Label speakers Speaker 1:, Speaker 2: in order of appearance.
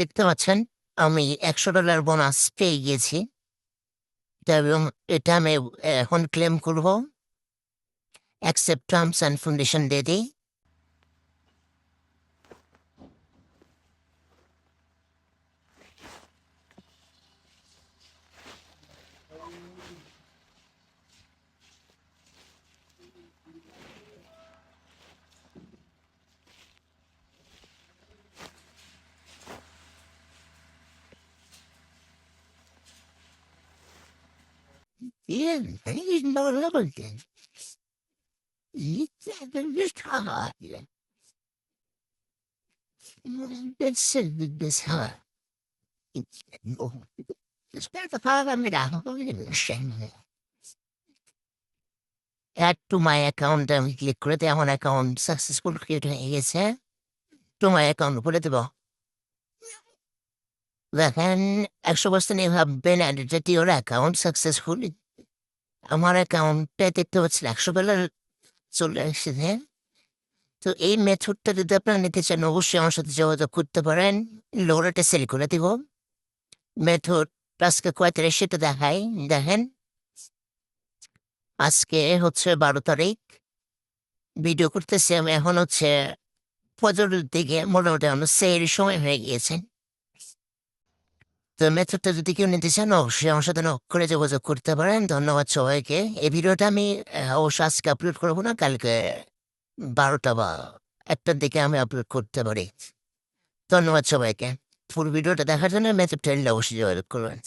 Speaker 1: দেখতে পাচ্ছেন আমি $100 বোনাস পেয়ে গিয়েছি। এবং এটা আমি এখন ক্লেম করব। অ্যাকসেপ্ট টার্মস অ্যান্ড কন্ডিশন দিয়ে দিই। Bien, no lo conté. Y estaba add to my account আমি ক্লিক করে দিই। আমার অ্যাকাউন্ট সাকসেসফুল ক্রিয়েট হয়ে গেছে। টু মাই অ্যাকাউন্ট বলে দেব। দেখেন 100% you have been added to your account successfully. আমার অ্যাকাউন্টে দেখতে পাচ্ছেন $100 চলে এসেছে। তো এই মেথডটা যদি আপনারা নিতে চান অবশ্যই আমার সাথে যোগাযোগ করতে পারেন। লোরেটে সেল করে দিব। মেথড আজকে কয় তারিখ সেটা দেখাই। দেখেন আজকে হচ্ছে 12 তারিখ। ভিডিও করতেছি আমি এখন হচ্ছে ফজরের দিকে, মোটামুটি আমার সেহরির সময় হয়ে গিয়েছে। তো মেথডটা যদি কেউ নিতে চান অবশ্যই আমার সাথে নক করে যোগাযোগ করতে পারেন। ধন্যবাদ সবাইকে। এই ভিডিওটা আমি অবশ্য আজকে আপলোড করবো না, কালকে 12টা বা 1টার দিকে আমি আপলোড করতে পারি। ধন্যবাদ সবাইকে। পুরো ভিডিওটা দেখার জন্য মেথডটা অবশ্যই যোগাযোগ করবেন।